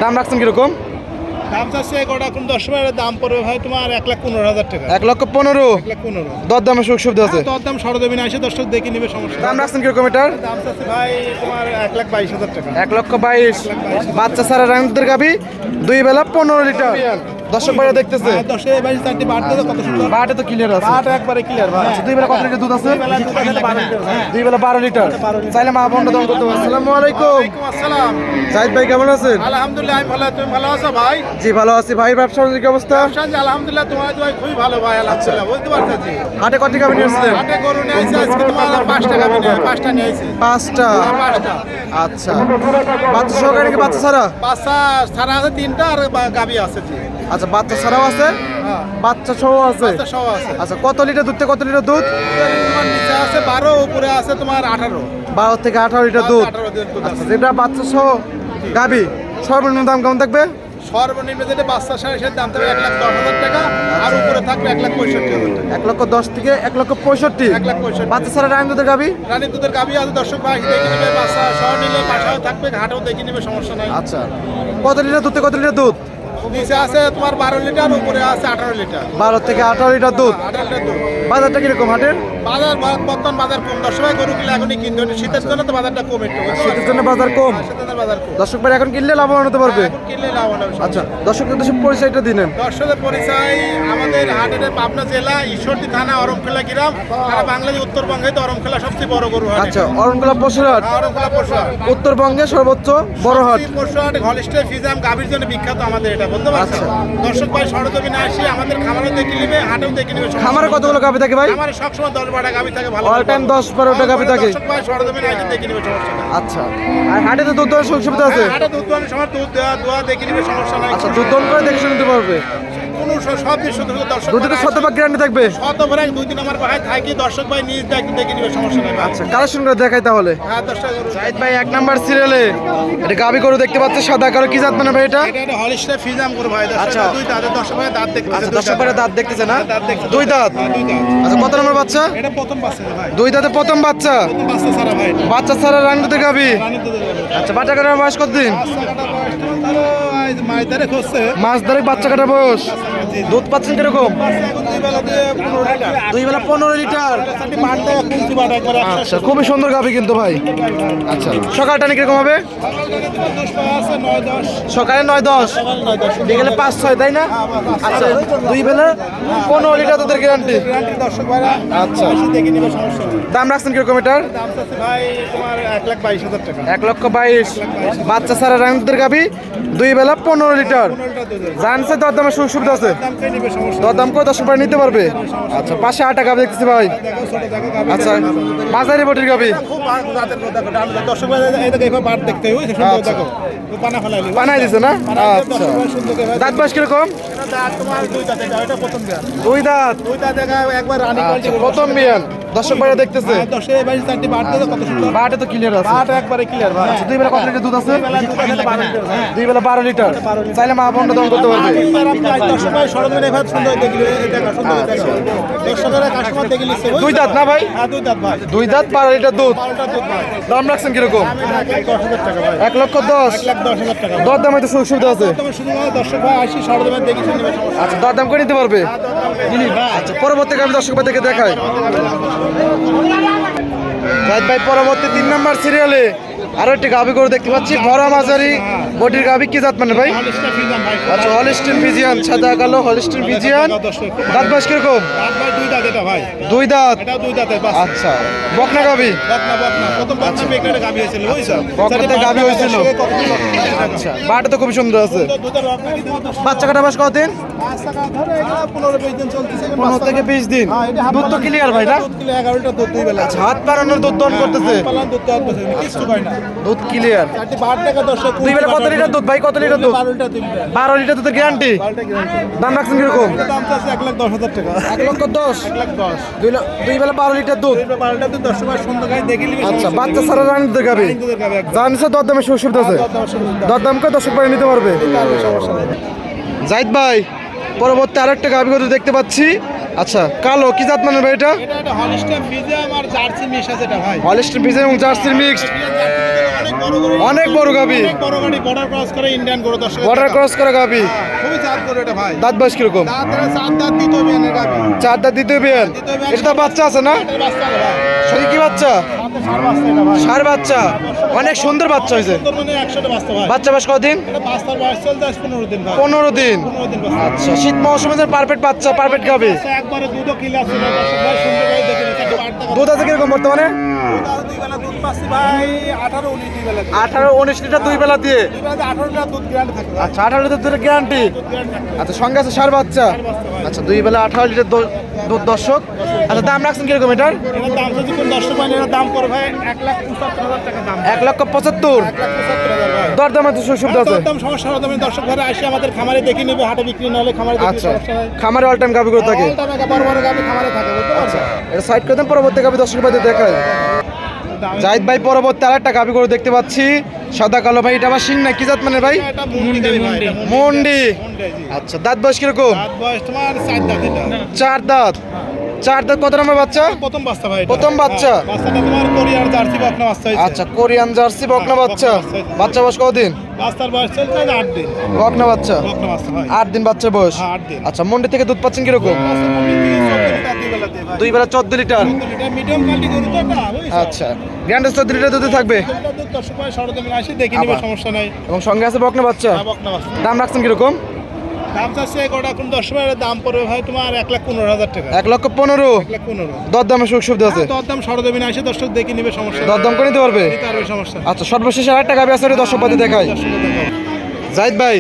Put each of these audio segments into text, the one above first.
দাম রাখছেন কিরকম? দাম চাচ্ছে গোটা কোন 10 টাকা দাম পড়বে ভাই তোমার 1,15,000 টাকা। 1,15,000 1,15,000 দরদামের সুযোগ সুবিধা আছে? দরদাম সরজমিনে এসে দর্শক দেখে নেবে, সমস্যা। দাম রাখছেন কিরকম এটার? দাম চাচ্ছে ভাই তোমার 1,22,000 টাকা। 1,22,000 বাচ্চা ছাড়া রাঙদের গাবি 2 বেলা 15 লিটার। দর্শক ভাইরা দেখতেছে দর্শক ভাই চারটি বাড়তে কত সুন্দর, বাটে তো ক্লিয়ার আছে, বাট একবারে ক্লিয়ার ভাই। 2 বেলা কত লিটার দুধ আছে? 2 বেলা 12 লিটার। চাইলে মা বোনটা দাম করতে পারবে। আসসালামু আলাইকুম। ওয়ালাইকুম আসসালাম। জাহিদ ভাই কেমন আছেন? আলহামদুলিল্লাহ আমি ভালো, তুমি ভালো আছো ভাই? জি ভালো আছি ভাই। ব্যবসা বাণিজ্যের কি অবস্থা? আলহামদুলিল্লাহ তোমার দোয়ায় খুবই ভালো ভাই, আলহামদুলিল্লাহ বুঝতে পারতেছি। হাটে কত গাবি নিয়েছিলেন? হাটে গরু নিয়ে আইছে আজকে তোমার 5 টাকা নিয়ে 5টা নিয়ে আইছে। 5টা। 5টা আচ্ছা, বাচ্চা সহকারে কি বাচ্চা ছাড়া? বাচ্চা ছাড়া আছে 3টা আর গাবি আছে জি। আচ্ছা, বাচ্চা ছাড়াও আছে, হ্যাঁ বাচ্চা সহ আছে। বাচ্চা সহ আছে। আচ্ছা, কত লিটার দুধ থেকে কত লিটার দুধ? তোমার নিচে আছে 12, উপরে আছে তোমার 18। 12 থেকে 18 লিটার দুধ। 18 দুধ আচ্ছা, আছে। যেটা বাচ্চা সহ গাবি সর্বনিম্ন দাম কেমন থাকবে? সর্বনিম্ন যেটা বাচ্চা সাড়ে দাম থাকবে 1,10,000 টাকা, আর উপরে থাকবে 1,65,000 টাকা। 1,10,000 থেকে 1,65,000। 1,65,000 বাচ্চা ছাড়া রান দুধের গাবি? রানীর দুধের গাবি আছে, দর্শক ভাই দেখে নেবে, বাচ্চা সহ নিলে বাসাও থাকবে, ঘাটেও দেখে নেবে, সমস্যা নাই। আচ্ছা, কত লিটার দুধ থেকে কত লিটার দুধ? নিচে আছে তোমার 12 লিটার, উপরে আছে 18 লিটার। 12 থেকে 18 লিটার দুধ। 18 লিটার দুধ। বাজারটা কিরকম হাটের? বাজার বর্তমান বাজার কম, দর্শক ভাই গরু কিনলে এখনই কিনতে হবে, শীতের জন্য তো বাজারটা কম একটু। শীতের জন্য বাজার কম। শীতের বাজার কম। দর্শক ভাই এখন কিনলে লাভবান হতে পারবে। এখন কিনলে লাভ হবে। আচ্ছা, দর্শকদের দেশে পরিচয়টা দিলেন। দর্শকের পরিচয় আমাদের হাটের পাবনা জেলা ঈশ্বরদী থানা অরমখোলা গ্রাম, আর বাংলাদেশ উত্তরবঙ্গে তো অরমখোলা সবচেয়ে বড় গরু হাট। আচ্ছা, অরণকোলা পশুরহাট অরমখোলা পশু হাট উত্তরবঙ্গে সর্বোচ্চ বড় হাট। পশু হাট হলিস্টার ফিজাম গাভীর জন্য বিখ্যাত আমাদের, এটা বলতে পারছো। দর্শক ভাই সরজমিনে আসি আমাদের খামারও দেখে নিবে, হাটেও দেখে নিবে। খামারে কতগুলো গাভি থাকে ভাই? আমার সবসময় 10-12টা গাভী থাকে, ভালো অল টাইম 10-12টা গাভি থাকে। দর্শক ভাই সরজমিনে আসি দেখে নিবে, সমস্যা নাই। আচ্ছা, আর হাটে তো দুধ দোয়ার সুবিধা আছে? হাটে দুধ দোয়ানোর সময় দুধ দেওয়া দোয়া দেখে নিবে, সমস্যা নাই। আচ্ছা, দুধ দোয়ান করে দেখে শুনতে পারবে। কোনো সব দিক শুধু দর্শক দুধে তো শতভাগ গ্যারান্টি থাকবে? শতভাগ 2 দিন আমার ভাই থাকি, দর্শক ভাই নিজ দেখে নিবে, সমস্যা নাই। আচ্ছা, কালেকশন করে দেখাই তাহলে। হ্যাঁ দর্শক, জাহিদ ভাই 1 নাম্বার সিরিয়ালে এটা গাভি গরু দেখতে পাচ্ছে, সাদা কালো। কি জাত মানে ভাই এটা? এটা হলিস্টার ফিজাম করে ভাই, আচ্ছা। দুই দাঁতের, দর্শক ভাই দাঁত দেখতে। আচ্ছা, দর্শক ভাই দাঁত দেখতেছে না? দাঁত দেখতে। 2 দাঁত। দুই দাঁত। আচ্ছা, কত নম্বর বাচ্চা? এটা প্রথম বাচ্চা ভাই, 2 দাঁতে প্রথম বাচ্চা। প্রথম বাচ্চা ছাড়া ভাই। বাচ্চা ছাড়া রান দুধের গাভি। রানীর দুধের গাভী। আচ্ছা, বাচ্চা কাটার বয়স কতদিন? বাচ্চা কাটা বয়স তোমার ধরো মাইদারে খুঁজছে। মাস ধরে বাচ্চা কাটার বয়স। দুধ পাচ্ছেন কিরকম? বাচ্চা এখন 2 বেলা দিয়ে 15 লিটার। 2 বেলা 15 লিটার। চারটি বাড়তে কুঞ্চি বাড়া একবারে আচ্ছা, খুবই সুন্দর গাভি কিন্তু ভাই। আচ্ছা, সকালটা কিরকম হবে? আছে 9-10। সকালে 9-10, বিকেলে 5-6, তাই না? আচ্ছা, 2 বেলা 15 লিটার দুধের গ্যারান্টি। দর্শক ভাইরা আচ্ছা, এসে দেখে নিবে, সমস্যা নেই। দাম রাখছেন কিরকম এটার? দাম চাচ্ছে ভাই তোমার 1,22,000 টাকা। 1,22,000 বাচ্চা ছাড়া রান দুধের গাভি 2 বেলা 15 লিটার। 15 লিটার দুধের জানছে দরদামের সুযোগ সুবিধা আছে? দাম কে নিবে, সমস্যা দরদাম করে 10 নিতে পারবে। আচ্ছা, পাশে 8টা গাভি দেখতেছি ভাই। দেখো, ছোট দেখো গাভী। আচ্ছা, মাঝারি বটির গাভি। খুব জাতের কথা দেখো, ডান দর্শক ভাই এই দেখো, এবার বাট দেখতে হবে, সুন্দর আচ্ছা। দেখো। তো পানা ফেলাইলি বানাই দিছে না? আচ্ছা, দর্শক ভাই সুন্দর দেখো। দাঁত বয়স কিরকম? এটা দাঁত তোমার 2 দাঁতে, এটা প্রথম দাঁত। 2 দাঁত। 2 দাঁত দেখা একবার রানী আচ্ছা, প্রথম বিয়ান। দর্শক ভাইরা দেখতেছে। দর্শক ভাই চারটি বাট দেখো কত সুন্দর। বাটে তো ক্লিয়ার আছে। বাট একবারে ক্লিয়ার ভাই। 2 বেলা কত লিটার দুধ আছে? বেলা দুধ আছে 12 লিটার। হ্যাঁ 2 বেলা 12 লিটার। চাইলে মা বোনটা দাম করতে পারবে। দর্শক ভাই সরজমিনে এবার সুন্দর দেখলি, দেখো সুন্দর দেখো। দর্শকেরা কাস্টমার দেখে লিখছে 2 দাঁত না ভাই? হ্যাঁ 2 দাঁত ভাই। 2 দাঁত 12 লিটার দুধ। 12টা দুধ ভাই। দাম রাখছেন কিরকম? আমি 1,10,000 টাকা ভাই। 1,10,000। 1,10,000 টাকা। দর দামে তো সুযোগ সুবিধা আছে। তোমার শুধু দর্শক ভাই আসি সরজমিনে দেখে শুনে নেবে, সমস্যা আচ্ছা, দর দাম করে নিতে পারবে। আচ্ছা, পরবর্তী আমি দর্শক ভাই দেখে দেখাই। জাহিদ ভাই পরবর্তী 3 নাম্বার সিরিয়ালে আরো একটি গাভি গরু দেখতে পাচ্ছি, বড় মাঝারি বডির গাভি। কি জাত মানে ভাই? হলিস্টার ফিজাম ভাই। আচ্ছা, হলিস্টিন ফিজিয়ান, সাদা কালো হলিস্টিন ফিজিয়ান। দাঁত বয়স কিরকম? দাঁত ভাই 2 দাঁত এটা ভাই। 2 দাঁত। এটাও 2 দাঁতের বাচ্চা। আচ্ছা, বকনা গাভি। বকনা প্রথম বাচ্চা বেকারে গাভী হয়েছিল, বুঝছো? বকনাতে গাভী হয়েছিল। আচ্ছা, বাটা তো খুবই সুন্দর আছে। দুধের বকনা কি দেবো দর্শক? বাচ্চা কাটা বয়স কতদিন? বাচ্চা কাটা ধরো এগুলা 15-20 দিন চলতেছে। 15 থেকে 20 দিন। দুধ তো ক্লিয়ার ভাই না? দুধ কিলো 11 দুধ 2 বেলা। আচ্ছা, হাত পারানোর দুধ দন করতেছে। পালান দুধ তো আর বসে কিছু কয় না। দুধ ক্লিয়ার। চারটি বার টাকা দর্শক। 2 বেলা কত লিটার দুধ ভাই? কত লিটার দুধ? 12টা 3টা। 12 লিটার দুধের গ্যারান্টি। 12টা গ্যারান্টি। দাম রাখছেন কিরকম? দাম চাচ্ছে 1,10,000 টাকা। 1,10,000। 1,10,000। 2 বেলা 12 লিটার দুধ। 12টা দুধ দর্শক ভাই সুন্দর গায়ে দেখে নিবি। আচ্ছা, বাচ্চা ছাড়া রান দুধের গাভি। দুধের গাভী একদম। জানছে দর দামে সুযোগ সুবিধা আছে? দর দাম করে দর্শক ভাই নিতে পারবে। সমস্যা নেই। জাহিদ ভাই পরবর্তী আরেকটা গাভি গরু দেখতে পাচ্ছি, আচ্ছা কালো কি জাত মানে ভাই এটা? এটা একটা হলিস্টাইন ফ্রিজিয়ান আর জার্সি মিক্স আছে এটা ভাই। হলিস্টাইন ফ্রিজিয়ান এবং জার্সির মিক্স। অনেক বড় গাভী। অনেক বড় গাড়ি বর্ডার ক্রস করে ইন্ডিয়ান গরু দর্শক। বর্ডার ক্রস করা গাভী। খুবই জাত গরু এটা ভাই। দাঁত বয়স কিরকম? চার দাঁত দ্বিতীয় বিয়ানের গাভী। 4 দাঁত দ্বিতীয় বিয়ান। এটা তো বাচ্চা আছে না? এটা বাচ্চা আছে ভাই। সত্যি কি বাচ্চা? সার বাচ্চা এটা ভাই। ষাঁড় বাচ্চা। অনেক সুন্দর বাচ্চা হয়েছে। সুন্দর মানে 100টা বাচ্চা ভাই। বাচ্চা বয়স কতদিন? এটা বাচ্চার বয়স চলতে 15 দিন ভাই। 15 দিন। 15 দিন বাচ্চা। আচ্ছা শীত মৌসুমে পারফেক্ট বাচ্চা, পারফেক্ট গাভী। আচ্ছা, একবারে দুধও কিলা ছিল দর্শক ভাই, সুন্দর ভাই দেখে নিতে পারতে। দুধ আছে কিরকম বর্তমানে? দুই বেলা দুধ পাচ্ছি ভাই 18 19 দুই বেলা। 18-19 লিটার 2 বেলা দিয়ে। দুই বেলাতে 18 লিটার দুধ গ্যারান্টি থাকে ভাই। আচ্ছা 18 লিটার দুধের গ্যারান্টি। দুধ গ্যারান্টি থাকে। আচ্ছা সঙ্গে আছে ষাঁড় বাচ্চা। আচ্ছা 2 বেলা 18 লিটার দুধ দর্শক। আচ্ছা দাম রাখছেন কিরকম এটার? এটার দাম যদি কোন দর্শক ভাই এটার দাম করে ভাই 1,75,000 টাকা দাম। 1,75,000। 1,75,000 ভাই। দরদামে তো সুবিধা আছে। একদম সমস্যা হবে না, দর্শক ভাই আসে আমাদের খামারে দেখে নেবে, হাটে বিক্রি না হলে খামারে দেখে আচ্ছা সমস্যা নাই। খামারে অল টাইম গাভী করে থাকে। অল টাইম বড় বড় গাড়ি খামারে থাকে বুঝতে পারছেন? এটা সাইড করে দেন, পরবর্তী গাভী দর্শক ভাইদের দেখায়। জাহিদ ভাই পরবর্তী আরেকটা গাভী করে দেখতে পাচ্ছি সাদা কালো ভাই। এটা আবার সিং না কি জাত মানে ভাই? এটা মুন্ডি গাড়ি ভাই, এটা মন্ডি। মুন্ডি, জি। আচ্ছা দাঁত বয়স কিরকম? রাত বয়স তোমার 4 দাঁত এটা। 4 দাঁত। 4 দাঁত কত নম্বর বাচ্চা? প্রথম বাচ্চা ভাই এটা। প্রথম বাচ্চা? হ্যাঁ, বাচ্চাটা তোমার কোরিয়ার জার্সি বকনা বাচ্চা হয়েছে। আচ্ছা কোরিয়ান জার্সি বকনা বাচ্চা। বাচ্চা বয়স কতদিন? বাচ্চার বয়স চলছে 8 দিন। বকনা বাচ্চা। বকনা বাচ্চা ভাই। 8 দিন বাচ্চা বয়স। হ্যাঁ 8 দিন। আচ্ছা মন্ডি থেকে দুধ পাচ্ছেন কিরকম? বাচ্চা মুন্ডি থেকে 14 লিটার দুই বেলা দিয়ে ভাই। 2 বেলা 14 লিটার। এটা মিডিয়াম কোয়ালিটি গরু তো না, বুঝছো? আচ্ছা গ্যারান্টি 14 লিটার দুধ থাকবে। এটা দুধ দর্শক ভাই সরজমিনে আসি দেখে নিবে, আবার। সমস্যা নাই। এবং সঙ্গে আছে বকনা বাচ্চা। হ্যাঁ, বকনা বাচ্চা। দাম রাখছেন কিরকম? দাম চাচ্ছে গোটা কোন 10 টাকার দাম পড়বে ভাই তোমার 1,15,000 টাকা। 1,15,000। 1,15,000। দরদামে সুযোগ সুবিধা আছে। দরদাম সরজমিনে আসে দর্শক দেখে নিবে, সমস্যা নাই। দরদাম করে নিতে পারবে। নিতে পারবে, সমস্যা নাই। আচ্ছা সর্বশেষ আরেকটা গাভী আছে, ওটা দর্শক পাতি দেখাই। দর্শকদের দেখাও। জাহিদ ভাই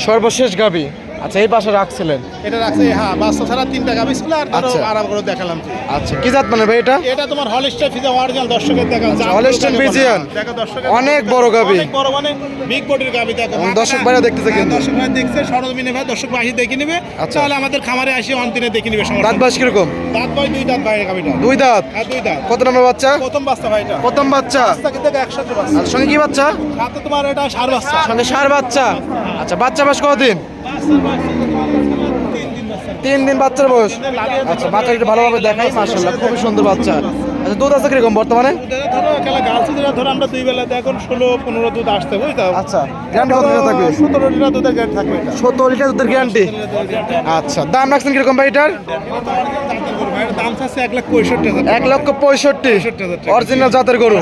সর্বশেষ গাভী। আচ্ছা এই পাশে রাখছিলেন। এটা রাখছে, হ্যাঁ বাচ্চা ছাড়া 3টা গাভী ছিল আর ধরো আচ্ছা। আরাম করে দেখালাম। আচ্ছা কি জাত মানে ভাই এটা? এটা তোমার হলিস্টাইন ফ্রিজিয়ান অরিজিনাল, দর্শকের দেখাও। Holstein Friesian. দেখো দর্শকের অনেক বড় গাভী। অনেক বড় মানে বিগ বডির গাভী দেখো। এবং দর্শক ভাইরা দেখতেছে কিন্তু। দর্শক ভাই দেখছে সরজমিনে ভাই, দর্শক ভাই দেখে নিবে। আচ্ছা। তাহলে আমাদের খামারে আসি অন্তিনে দেখে নিবে, সমস্যা দাঁত নাই। বয়স কিরকম? দাঁত ভাই 2 দাঁত ভাই গাভীটা। 2 দাঁত। হ্যাঁ 2 দাঁত। কত নম্বর বাচ্চা? প্রথম বাচ্চা ভাই এটা। প্রথম বাচ্চা। বাচ্চা কিন্তু 100 বাচ্চা। আর সঙ্গে কি বাচ্চা? সাথে তোমার এটা ষাঁড় বাচ্চা। সঙ্গে ষাঁড় বাচ্চা। আচ্ছা বাচ্চা বয়স কতদিন? বাচ্চার বয়স 3 দিন বাচ্চা। 3 দিন বাচ্চার বয়স। আচ্ছা বাচ্চা একটু ভালোভাবে দেখাই, মাশাআল্লাহ খুবই সুন্দর বাচ্চা। আচ্ছা দুধ আছে কিরকম বর্তমানে? ধরো একালা গার্লস ধরো আমরা 2 বেলা এখন 16-15 দুধ আসতে বুঝতে পারছো? আচ্ছা গ্যারান্টি কত লিটার থাকবে? 17 লিটার দুধের গ্যারান্টি থাকবে এটা। 17 লিটার দুধের গ্যারান্টি। আচ্ছা দাম রাখছেন কিরকম ভাই এটার? দাম চাচ্ছে 1,65,000 টাকা। 1,65,000। অরিজিনাল জাতের গরু।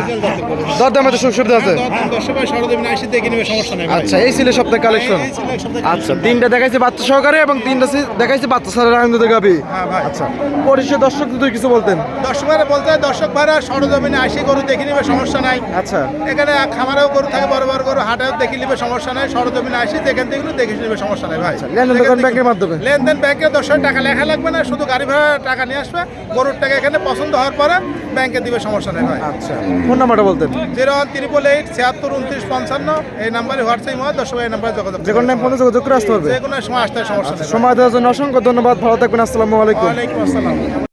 দরদামে তো সুযোগ সুবিধা আছে। দর্শক ভাই সরজমিনে আসি দেখে নিবে, সমস্যা নাই ভাই। আচ্ছা এই ছিল সপ্তাহের কালেকশন। এই ছিল এক সপ্তাহে আচ্ছা 3টা দেখাইছে বাচ্চা সহকারে এবং 3টা দেখাইছে বাচ্চা ছাড়া আনন্দ গাবি। হ্যাঁ ভাই। আচ্ছা পরিচয় দর্শক যদি কিছু বলতেন। দর্শক ভাইরা বলতে হয়, দর্শক ভাইরা সরজমিনে আসি গরু দেখে নিবে, সমস্যা নাই। আচ্ছা এখানে খামারেও গরু থাকে, বড় বড় গরু হাটেও দেখে নিবে, সমস্যা নাই। সরজমিনে আসি যেখান থেকে দেখে নিবে, সমস্যা নাই ভাই। লেনদেন দোকান ব্যাংকের মাধ্যমে। লেনদেন ব্যাংকে 10 টাকা লেখা লাগবে না, শুধু গাড়ি ভাড়া টাকা নিয়ে আসবে। গরুর টাকা এখানে পছন্দ হওয়ার পরে ব্যাংকে দিবে, সমস্যা নেই ভাই। আচ্ছা ফোন নাম্বারটা বলতেন। 01888 76 29 55 এই নাম্বারে হোয়াটসঅ্যাপ হয়, দর্শক এই নাম্বারে যোগাযোগ যে কোনো টাইম ফোনে যোগাযোগ করে আসতে পারবে। যে কোনো সময় আসতে সমস্যা নেই। সময় দেওয়ার জন্য অসংখ্য ধন্যবাদ। ভালো থাকবেন। আসসালামু আলাইকুম। ওয়ালাইকুম আসসালাম।